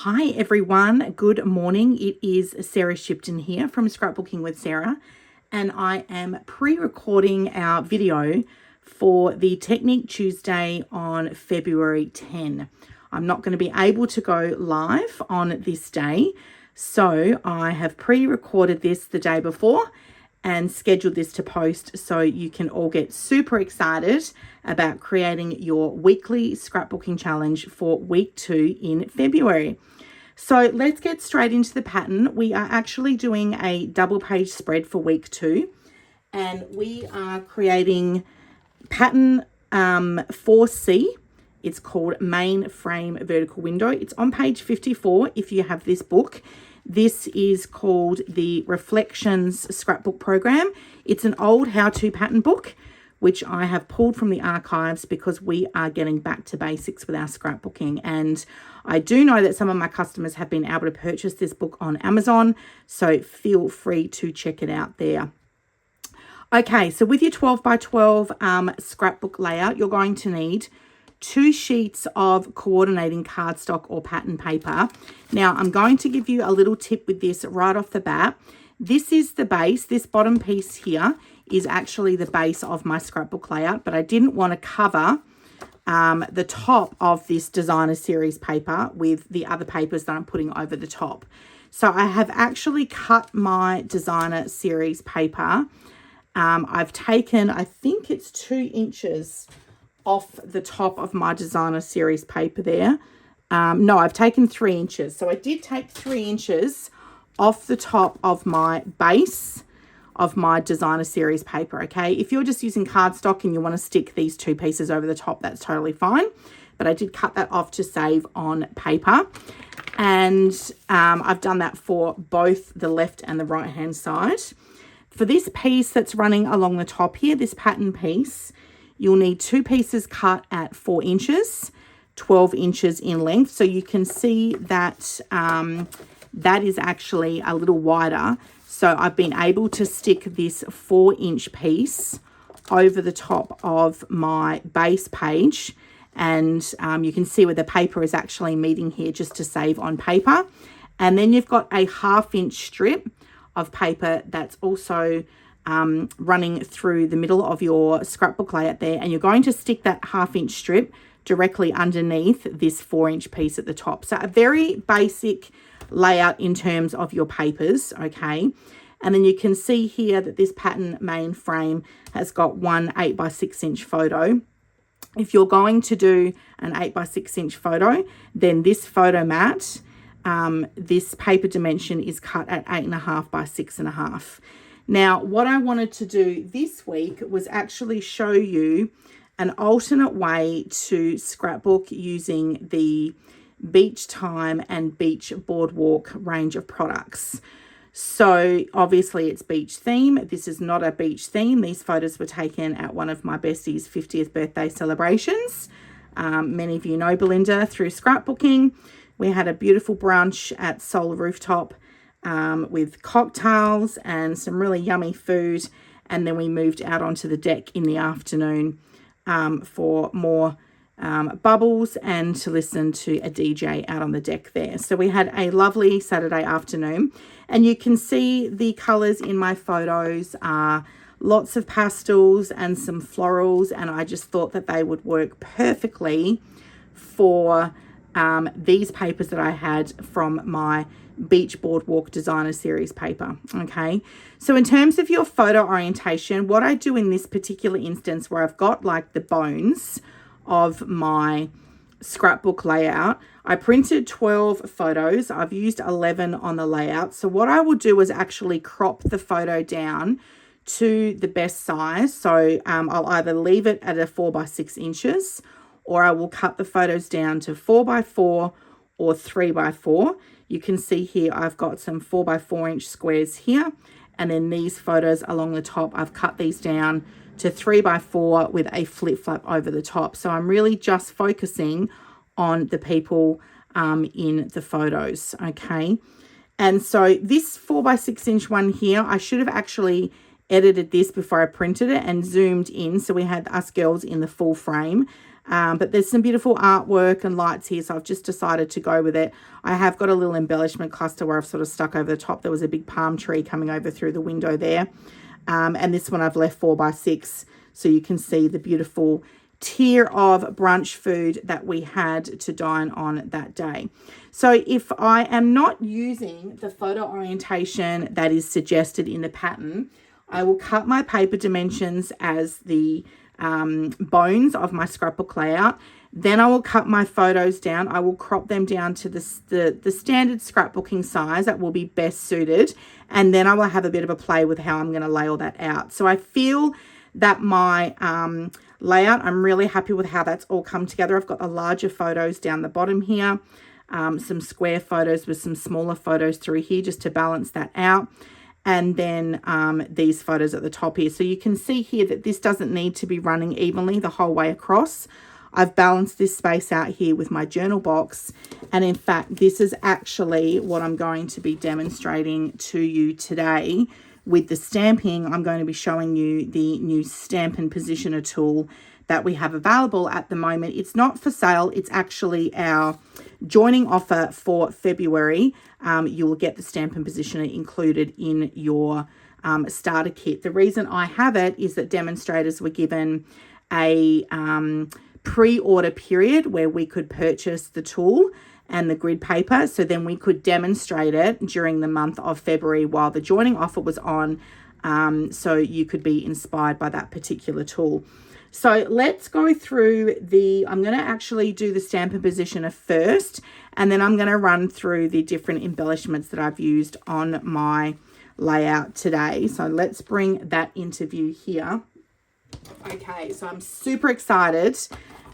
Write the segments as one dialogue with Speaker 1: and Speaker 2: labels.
Speaker 1: Hi everyone, good morning. It is Sarah Shipton here from Scrapbooking with Sarah, and I am pre-recording our video for the Technique Tuesday on February 10. I'm not going to be able to go live on this day, so I have pre-recorded this the day before and scheduled this to post so you can all get super excited about creating your weekly scrapbooking challenge for week 2 in February. So let's get straight into the pattern. We are actually doing a double page spread for week 2, and we are creating pattern 4C. It's called Main Frame Vertical Window. It's on page 54 if you have this book. This is called the Reflections Scrapbook Program. It's an old how-to pattern book, which I have pulled from the archives because we are getting back to basics with our scrapbooking. And I do know that some of my customers have been able to purchase this book on Amazon, so feel free to check it out there. Okay, so with your 12 by 12 scrapbook layout, you're going to need 2 sheets of coordinating cardstock or pattern paper. Now, I'm going to give you a little tip with this right off the bat. This is the base. This bottom piece here is actually the base of my scrapbook layout, but I didn't want to cover the top of this designer series paper with the other papers that I'm putting over the top. So I have actually cut my designer series paper. I've taken, I think it's 2 inches off the top of my designer series paper there. No, I've taken 3 inches. So I did take 3 inches off the top of my base of my designer series paper, okay? If you're just using cardstock and you want to stick these 2 pieces over the top, that's totally fine. But I did cut that off to save on paper. And I've done that for both the left and the right hand side. For this piece that's running along the top here, this pattern piece, you'll need 2 pieces cut at 4 inches, 12 inches in length. So you can see that that is actually a little wider. So I've been able to stick this 4-inch piece over the top of my base page. And you can see where the paper is actually meeting here just to save on paper. And then you've got a 1/2-inch strip of paper that's also running through the middle of your scrapbook layout there, and you're going to stick that 1/2-inch strip directly underneath this 4-inch piece at the top. So a very basic layout in terms of your papers, okay? And then you can see here that this pattern main frame has got one 8 by 6 inch photo. If you're going to do an 8 by 6 inch photo, then this photo mat, this paper dimension is cut at 8.5 by 6.5. Now, what I wanted to do this week was actually show you an alternate way to scrapbook using the Beach Time and Beach Boardwalk range of products. So obviously it's beach theme. This is not a beach theme. These photos were taken at one of my bestie's 50th birthday celebrations. Many of you know Belinda through scrapbooking. We had a beautiful brunch at Solar Rooftop with cocktails and some really yummy food. And then we moved out onto the deck in the afternoon for more bubbles and to listen to a DJ out on the deck there. So we had a lovely Saturday afternoon, and you can see the colors in my photos are lots of pastels and some florals, and I just thought that they would work perfectly for these papers that I had from my Beach Boardwalk Designer Series paper, okay? So in terms of your photo orientation, what I do in this particular instance where I've got like the bones of my scrapbook layout, I printed 12 photos. I've used 11 on the layout. So what I will do is actually crop the photo down to the best size. So I'll either leave it at a 4 by 6 inches, or I will cut the photos down to 4 by 4 or 3 by 4. You can see here I've got some 4 by 4 inch squares here, and then these photos along the top, I've cut these down to 3 by 4 with a flip flap over the top. So I'm really just focusing on the people in the photos, okay? And so this 4 by 6 inch one here, I should have actually edited this before I printed it and zoomed in so we had us girls in the full frame. But there's some beautiful artwork and lights here, so I've just decided to go with it. I have got a little embellishment cluster where I've sort of stuck over the top. There was a big palm tree coming over through the window there. And this one I've left 4x6, so you can see the beautiful tier of brunch food that we had to dine on that day. So if I am not using the photo orientation that is suggested in the pattern, I will cut my paper dimensions as the bones of my scrapbook layout. Then I will cut my photos down. I will crop them down to the standard scrapbooking size that will be best suited. And then I will have a bit of a play with how I'm going to lay all that out. So I feel that my layout, I'm really happy with how that's all come together. I've got the larger photos down the bottom here, some square photos with some smaller photos through here just to balance that out. And then these photos at the top here. So you can see here that this doesn't need to be running evenly the whole way across. I've balanced this space out here with my journal box. And in fact, this is actually what I'm going to be demonstrating to you today. With the stamping, I'm going to be showing you the new Stampin Positioner tool that we have available at the moment. It's not for sale. It's actually our joining offer for February. You will get the Stampin Positioner included in your starter kit. The reason I have it is that demonstrators were given a pre-order period where we could purchase the tool and the grid paper, so then we could demonstrate it during the month of February while the joining offer was on, so you could be inspired by that particular tool. So let's go through I'm going to actually do the Stampin Positioner first, and then I'm going to run through the different embellishments that I've used on my layout today. So let's bring that into view here. Okay, so I'm super excited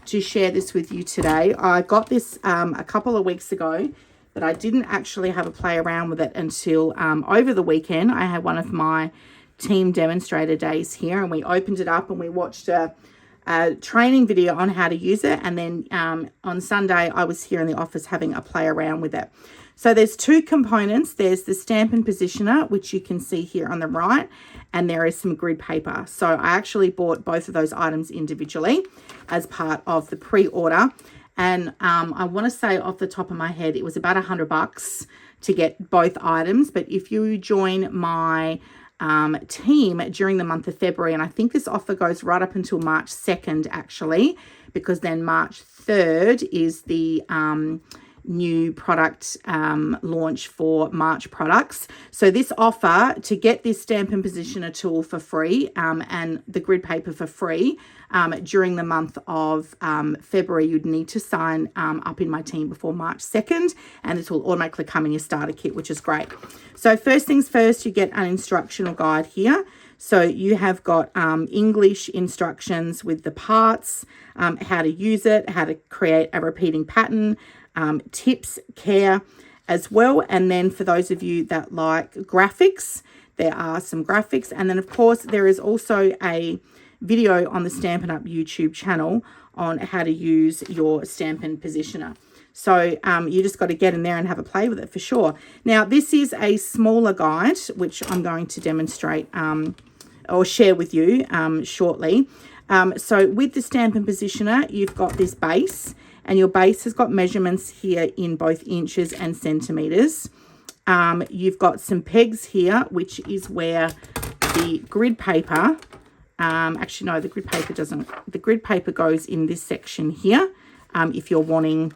Speaker 1: to share this with you today. I got this a couple of weeks ago, but I didn't actually have a play around with it until over the weekend. I had one of my team demonstrator days here, and we opened it up and we watched a training video on how to use it. And then on Sunday, I was here in the office having a play around with it. So there's two components. There's the Stampin Positioner, which you can see here on the right, and there is some grid paper. So I actually bought both of those items individually as part of the pre-order. And I want to say off the top of my head, it was about $100 to get both items. But if you join my team during the month of February, and I think this offer goes right up until March 2nd actually, because then March 3rd is the new product launch for March products. So this offer to get this Stampin Positioner tool for free and the grid paper for free during the month of February, you'd need to sign up in my team before March 2nd, and this will automatically come in your starter kit, which is great. So first things first, you get an instructional guide here. So you have got English instructions with the parts, how to use it, how to create a repeating pattern, tips, care as well. And then for those of you that like graphics, there are some graphics. And then of course there is also a video on the Stampin' Up YouTube channel on how to use your Stampin Positioner. So you just got to get in there and have a play with it for sure. Now this is a smaller guide, which I'm going to demonstrate or share with you shortly. So with the Stampin Positioner, you've got this base, and your base has got measurements here in both inches and centimeters. You've got some pegs here, which is where the grid paper, actually no, the grid paper doesn't, the grid paper goes in this section here, if you're wanting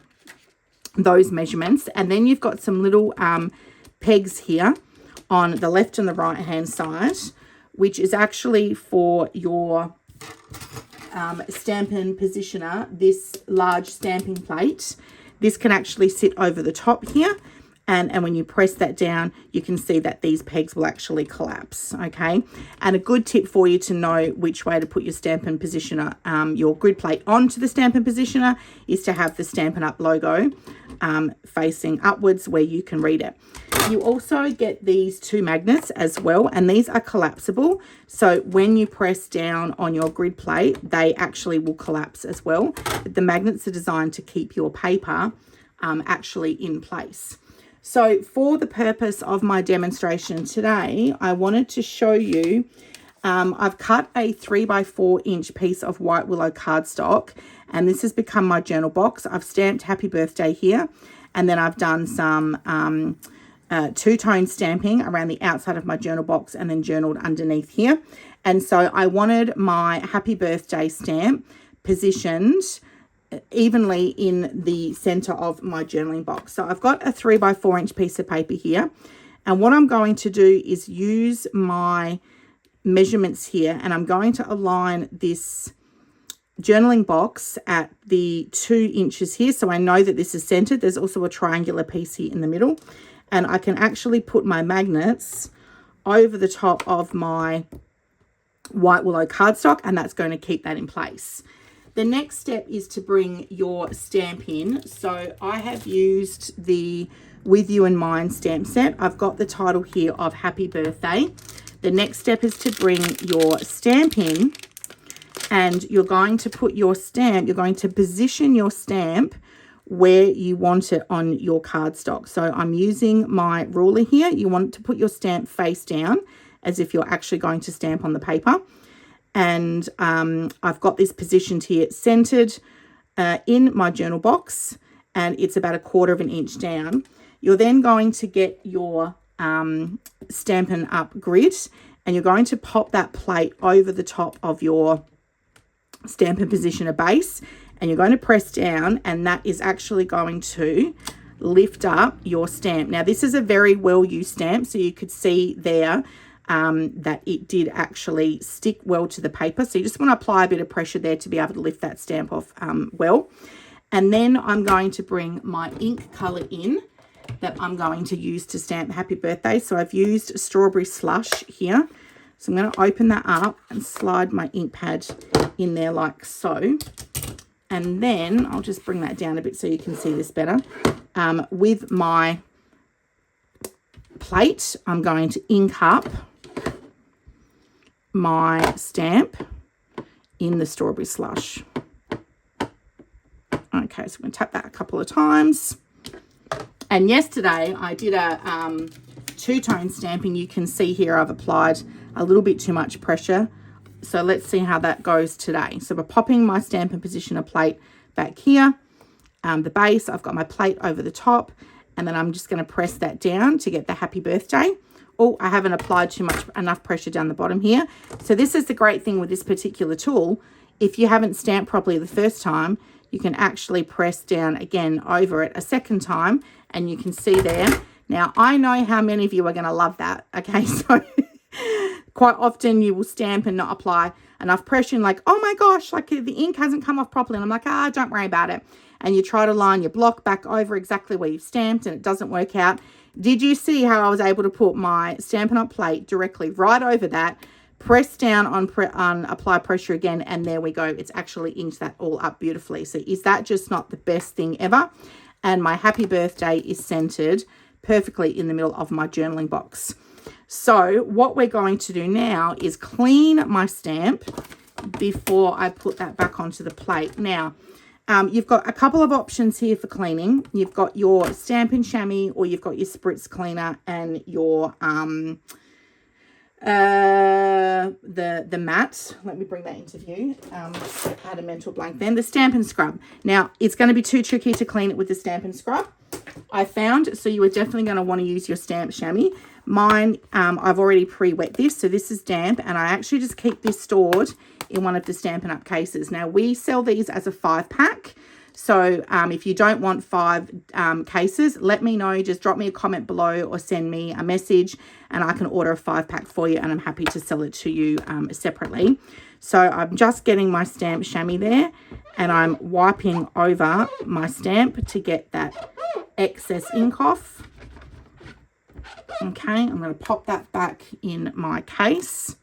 Speaker 1: those measurements. And then you've got some little pegs here on the left and the right hand side, which is actually for your Stampin Positioner, this large stamping plate. This can actually sit over the top here, and when you press that down, you can see that these pegs will actually collapse, okay? And a good tip for you to know which way to put your Stampin Positioner, your grid plate onto the Stampin Positioner, is to have the Stampin' Up logo facing upwards where you can read it. You also get these two magnets as well, and these are collapsible. So when you press down on your grid plate, they actually will collapse as well. But the magnets are designed to keep your paper actually in place. So for the purpose of my demonstration today, I wanted to show you I've cut a 3x4" piece of white willow cardstock, and this has become my journal box. I've stamped happy birthday here, and then I've done some two-tone stamping around the outside of my journal box and then journaled underneath here. And so I wanted my happy birthday stamp positioned evenly in the center of my journaling box. So I've got a 3x4" piece of paper here, and what I'm going to do is use my measurements here, and I'm going to align this journaling box at the 2 inches here, so I know that this is centered. There's also a triangular piece here in the middle, and I can actually put my magnets over the top of my white willow cardstock, and that's going to keep that in place. The next step is to bring your stamp in. So I have used the With You in Mind stamp set. I've got the title here of Happy Birthday. The next step is to bring your stamp in, and you're going to put your stamp, you're going to position your stamp where you want it on your cardstock. So I'm using my ruler here. You want to put your stamp face down as if you're actually going to stamp on the paper. And I've got this positioned here centered in my journal box, and it's about 1/4 inch down. You're then going to get your Stampin' Up grid, and you're going to pop that plate over the top of your Stampin' Positioner base, and you're going to press down, and that is actually going to lift up your stamp. Now, this is a very well used stamp, so you could see there that it did actually stick well to the paper. So you just want to apply a bit of pressure there to be able to lift that stamp off well. And then I'm going to bring my ink color in that I'm going to use to stamp Happy Birthday. So I've used Strawberry Slush here. So I'm going to open that up and slide my ink pad in there like so. And then I'll just bring that down a bit so you can see this better. With my plate, I'm going to ink up my stamp in the Strawberry Slush. Okay, so I'm going to tap that a couple of times. And yesterday I did a two-tone stamping. You can see here I've applied a little bit too much pressure. So let's see how that goes today. So we're popping my Stampin' Positioner plate back here. The base, I've got my plate over the top, and then I'm just going to press that down to get the Happy Birthday. Oh, I haven't applied enough pressure down the bottom here. So this is the great thing with this particular tool. If you haven't stamped properly the first time, you can actually press down again over it a second time, and you can see there. Now, I know how many of you are going to love that. Okay, so quite often you will stamp and not apply enough pressure, and like, oh my gosh, like the ink hasn't come off properly. And I'm like, don't worry about it. And you try to line your block back over exactly where you've stamped, and it doesn't work out. Did you see how I was able to put my Stampin' Up plate directly right over that, press down on apply pressure again, and there we go. It's actually inked that all up beautifully. So is that just not the best thing ever? And my Happy Birthday is centered perfectly in the middle of my journaling box. So what we're going to do now is clean my stamp before I put that back onto the plate. Now, you've got a couple of options here for cleaning. You've got your Stampin' Chamois, or you've got your spritz cleaner, and your the matte. Let me bring that into view. Had a mental blank then. The Stampin' Scrub. Now, it's going to be too tricky to clean it with the Stampin' Scrub, I found. So you are definitely going to want to use your Stamp Chamois. Mine, I've already pre-wet this, so this is damp, and I actually just keep this stored in one of the Stampin' Up cases. Now, we sell these as a 5-pack. So if you don't want 5 cases, let me know. Just drop me a comment below or send me a message, and I can order a 5-pack for you, and I'm happy to sell it to you separately. So I'm just getting my Stamp Chamois there, and I'm wiping over my stamp to get that excess ink off. Okay, I'm going to pop that back in my case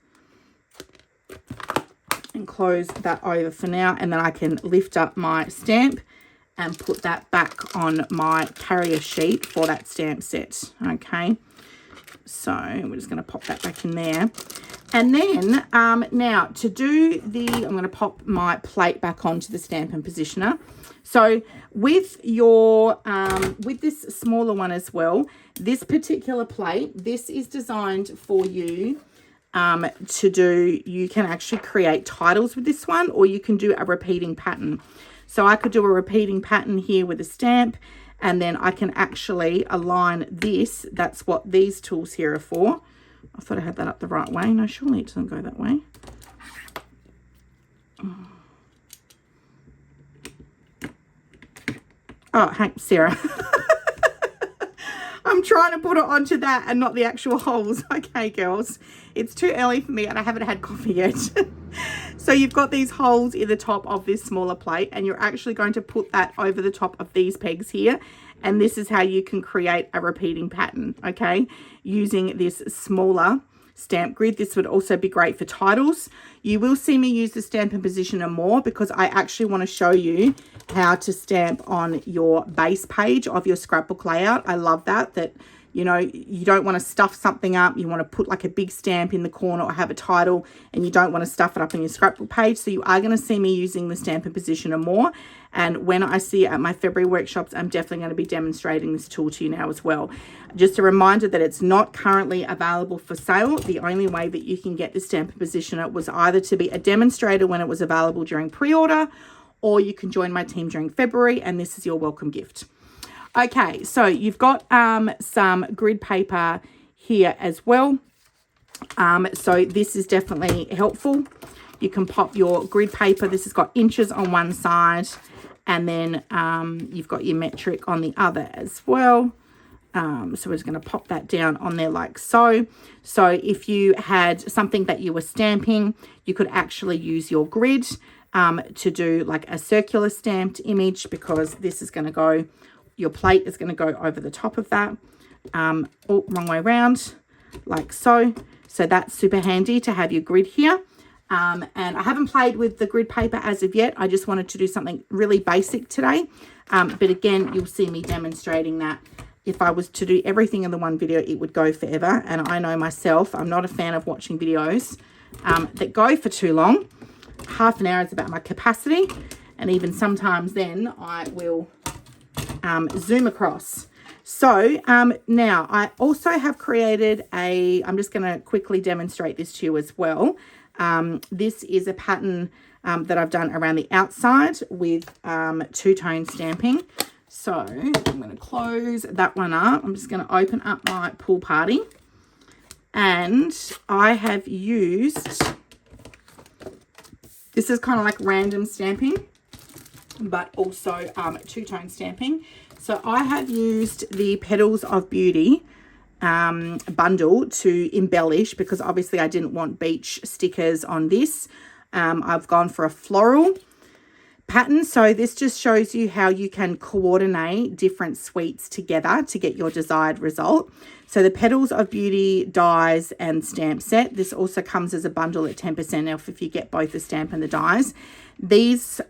Speaker 1: and close that over for now, and then I can lift up my stamp and put that back on my carrier sheet for that stamp set. Okay, so we're just going to pop that back in there. And then now to do I'm going to pop my plate back onto the Stampin' Positioner. So with your with this smaller one as well, this particular plate, this is designed for you to do, you can actually create titles with this one, or you can do a repeating pattern. So I could do a repeating pattern here with a stamp, and then I can actually align this. That's what these tools here are for. I thought I had that up the right way. No, surely it doesn't go that way. Oh, Hank, Sarah. I'm trying to put it onto that and not the actual holes. Okay, girls. It's too early for me and I haven't had coffee yet. So you've got these holes in the top of this smaller plate, and you're actually going to put that over the top of these pegs here. And this is how you can create a repeating pattern, okay, using this smaller stamp grid. This would also be great for titles. You will see me use the Stampin' Positioner more because I actually want to show you how to stamp on your base page of your scrapbook layout. I love that you know, you don't want to stuff something up. You want to put like a big stamp in the corner or have a title, and you don't want to stuff it up on your scrapbook page. So you are going to see me using the Stampin' Positioner more. And when I see it at my February workshops, I'm definitely going to be demonstrating this tool to you now as well. Just a reminder that it's not currently available for sale. The only way that you can get the Stampin' Positioner was either to be a demonstrator when it was available during pre-order, or you can join my team during February, and this is your welcome gift. Okay, so you've got some grid paper here as well. So this is definitely helpful. You can pop your grid paper. This has got inches on one side, and then you've got your metric on the other as well. So we're just going to pop that down on there like so. So if you had something that you were stamping, you could actually use your grid to do like a circular stamped image, because this is going to go, your plate is going to go over the top of that. Oh, wrong way around, like so. So that's super handy to have your grid here. And I haven't played with the grid paper as of yet. I just wanted to do something really basic today. But again, you'll see me demonstrating that. If I was to do everything in the one video, it would go forever. And I know myself, I'm not a fan of watching videos that go for too long. Half an hour is about my capacity. And even sometimes then I will zoom across. So now I also have created I'm just going to quickly demonstrate this to you as well. This is a pattern that I've done around the outside with two-tone stamping. So I'm going to close that one up. I'm just going to open up my pool party, and I have used, this is kind of like random stamping, but also two-tone stamping. So I have used the Petals of Beauty bundle to embellish, because obviously I didn't want beach stickers on this. I've gone for a floral pattern. So this just shows you how you can coordinate different suites together to get your desired result. So the Petals of Beauty dies and stamp set. This also comes as a bundle at 10% off if you get both the stamp and the dies. These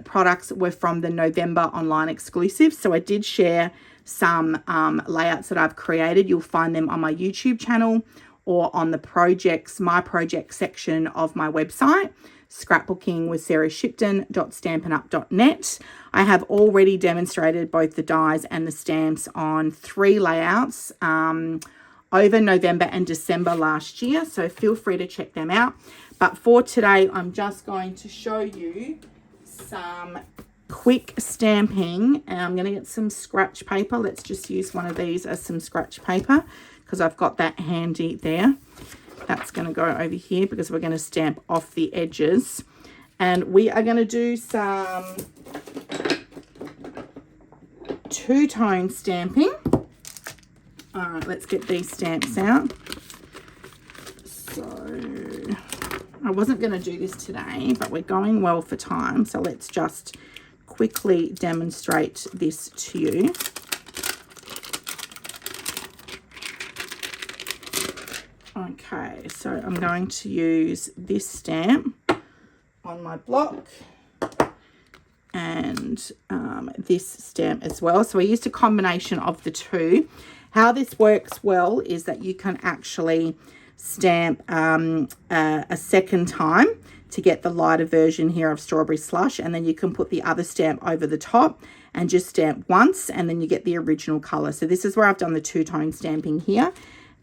Speaker 1: products were from the November online exclusive. So I did share some layouts that I've created. You'll find them on my YouTube channel or on the projects, my project section of my website, Scrapbooking with sarahshipton.stampinup.net. I have already demonstrated both the dies and the stamps on 3 layouts over November and December last year. So feel free to check them out. But for today, I'm just going to show you some quick stamping, and I'm going to get some scratch paper. Let's just use one of these as some scratch paper, because I've got that handy there. That's going to go over here because we're going to stamp off the edges, and we are going to do some two-tone stamping. All right, let's get these stamps out. So I wasn't going to do this today, but we're going well for time, so let's just quickly demonstrate this to you. Okay, so I'm going to use this stamp on my block and this stamp as well. So I used a combination of the two. How this works well is that you can actually stamp a second time to get the lighter version here of Strawberry Slush, and then you can put the other stamp over the top and just stamp once, and then you get the original color. So this is where I've done the two-tone stamping here,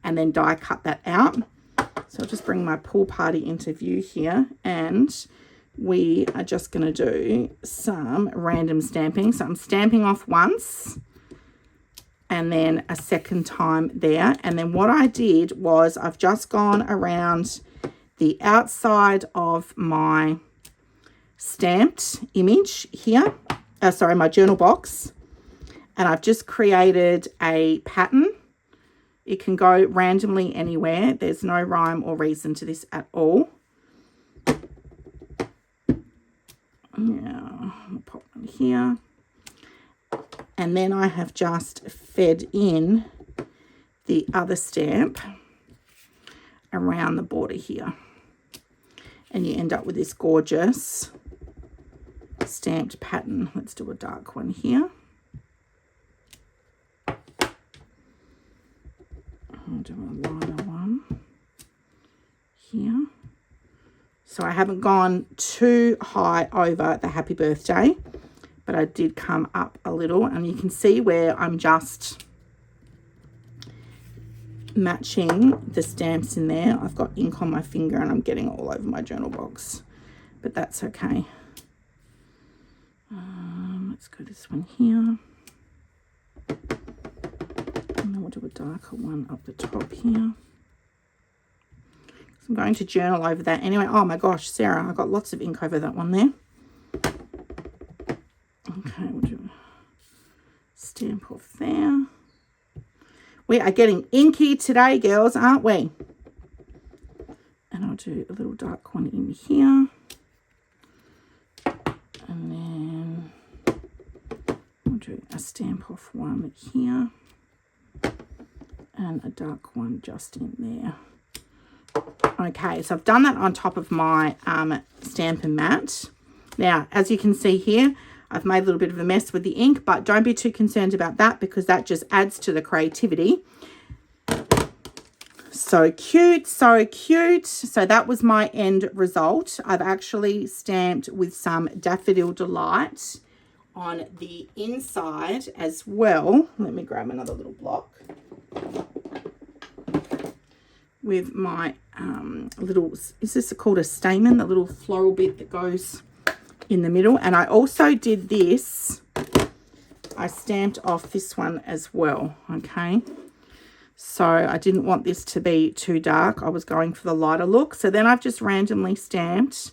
Speaker 1: and then die cut that out. So I'll just bring my pool party into view here, and we are just going to do some random stamping. So I'm stamping off once and then a second time there. And then what I did was I've just gone around the outside of my stamped image here, my journal box, and I've just created a pattern. It can go randomly anywhere. There's no rhyme or reason to this at all. Yeah, I'll pop one here. And then I have just fed in the other stamp around the border here. And you end up with this gorgeous stamped pattern. Let's do a dark one here. I'll do a lighter one here. So I haven't gone too high over the happy birthday, but I did come up a little, and you can see where I'm just matching the stamps in there. I've got ink on my finger and I'm getting it all over my journal box, but that's okay. Let's go this one here. And then we'll do a darker one up the top here. I'm going to journal over that anyway. Oh my gosh, Sarah, I got lots of ink over that one there. Okay, we'll do a stamp off there. We are getting inky today, girls, aren't we? And I'll do a little dark one in here. And then we'll do a stamp off one here. And a dark one just in there. Okay, so I've done that on top of my Stampin' mat. Now, as you can see here, I've made a little bit of a mess with the ink, but don't be too concerned about that because that just adds to the creativity. So cute, so cute. So that was my end result. I've actually stamped with some Daffodil Delight on the inside as well. Let me grab another little block. With my little, is this called a stamen, the little floral bit that goes in the middle. And I also did this, I stamped off this one as well, okay? So I didn't want this to be too dark. I was going for the lighter look. So then I've just randomly stamped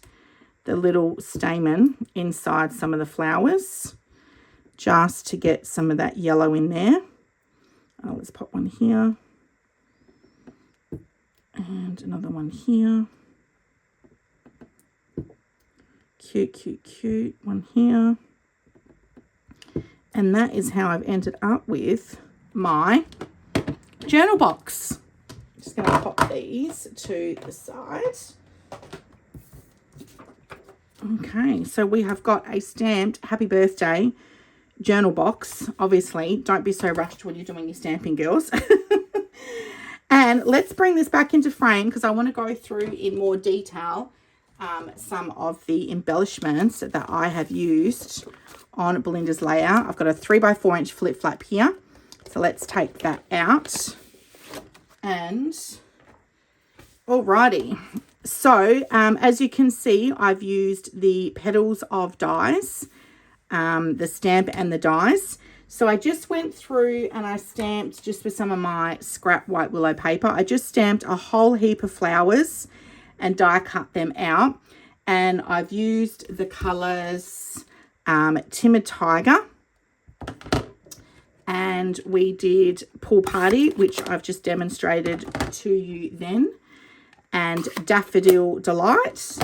Speaker 1: the little stamen inside some of the flowers just to get some of that yellow in there. Let's pop one here. And another one here. Cute, cute, cute one here. And that is how I've ended up with my journal box. I'm just going to pop these to the side. Okay, so we have got a stamped happy birthday journal box. Obviously, don't be so rushed when you're doing your stamping, girls. And let's bring this back into frame because I want to go through in more detail some of the embellishments that I have used on Belinda's layout. I've got a 3x4 inch flip flap here. So let's take that out. And alrighty. So as you can see, I've used the petals of dies, the stamp and the dies. So I just went through and I stamped just with some of my scrap white willow paper. I just stamped a whole heap of flowers and die cut them out. And I've used the colours Timid Tiger. And we did Pool Party, which I've just demonstrated to you then. And Daffodil Delight.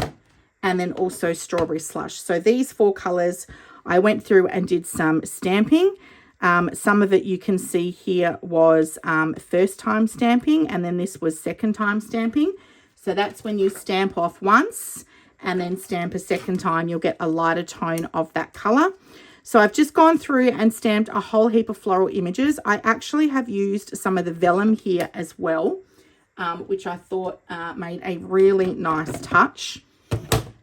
Speaker 1: And then also Strawberry Slush. So these four colours I went through and did some stamping. Some of it you can see here was first time stamping, and then this was second time stamping. So that's when you stamp off once and then stamp a second time, you'll get a lighter tone of that colour. So I've just gone through and stamped a whole heap of floral images. I actually have used some of the vellum here as well, which I thought made a really nice touch.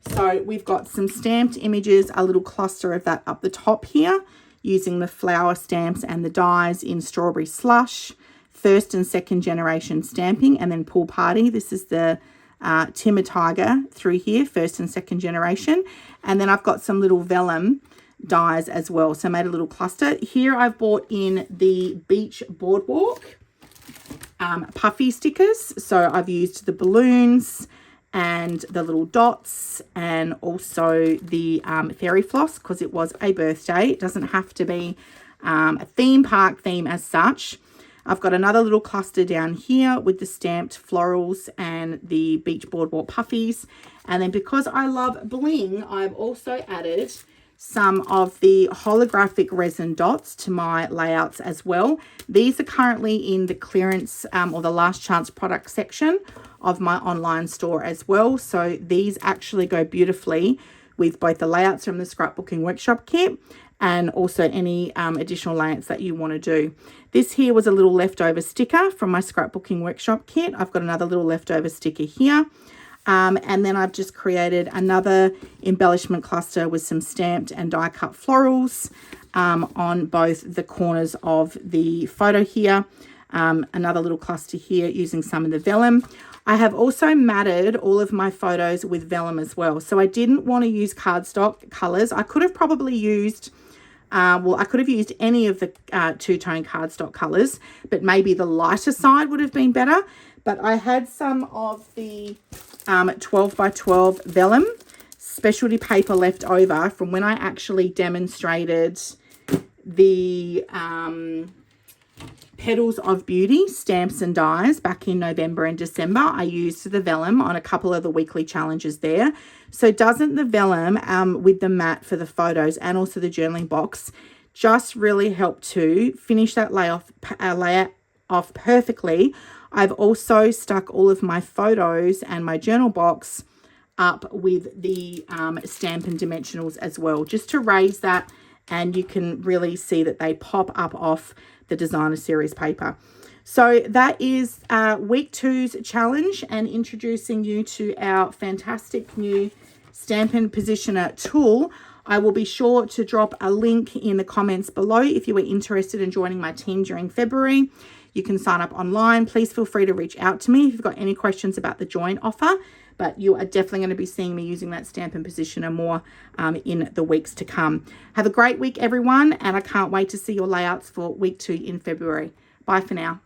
Speaker 1: So we've got some stamped images, a little cluster of that up the top here, using the flower stamps and the dies in Strawberry Slush, first and second generation stamping, and then Pool Party. This is the Timber Tiger through here, first and second generation. And then I've got some little vellum dies as well. So I made a little cluster. Here I've bought in the Beach Boardwalk puffy stickers. So I've used the balloons and the little dots and also the fairy floss because it was a birthday. It doesn't have to be a theme park theme as such. I've got another little cluster down here with the stamped florals and the Beach Boardwalk puffies. And then because I love bling, I've also added some of the holographic resin dots to my layouts as well. These are currently in the clearance or the last chance product section of my online store as well. So these actually go beautifully with both the layouts from the Scrapbooking Workshop kit and also any additional layouts that you want to do. This here was a little leftover sticker from my Scrapbooking Workshop kit. I've got another little leftover sticker here. And then I've just created another embellishment cluster with some stamped and die cut florals on both the corners of the photo here. Another little cluster here using some of the vellum. I have also matted all of my photos with vellum as well. So I didn't want to use cardstock colors. I could have probably used, I could have used any of the two-tone cardstock colors, but maybe the lighter side would have been better. But I had some of the 12 by 12 vellum specialty paper left over from when I actually demonstrated the Petals of Beauty stamps and dies back in November and December. I used the vellum on a couple of the weekly challenges there. So doesn't the vellum with the mat for the photos and also the journaling box just really help to finish that layout off perfectly? I've also stuck all of my photos and my journal box up with the Stampin' Dimensionals as well, just to raise that, and you can really see that they pop up off the designer series paper. So that is week 2's challenge and introducing you to our fantastic new Stampin' Positioner tool. I will be sure to drop a link in the comments below if you are interested in joining my team during February. You can sign up online. Please feel free to reach out to me if you've got any questions about the join offer, but you are definitely going to be seeing me using that Stampin' Positioner more in the weeks to come. Have a great week, everyone, and I can't wait to see your layouts for week 2 in February. Bye for now.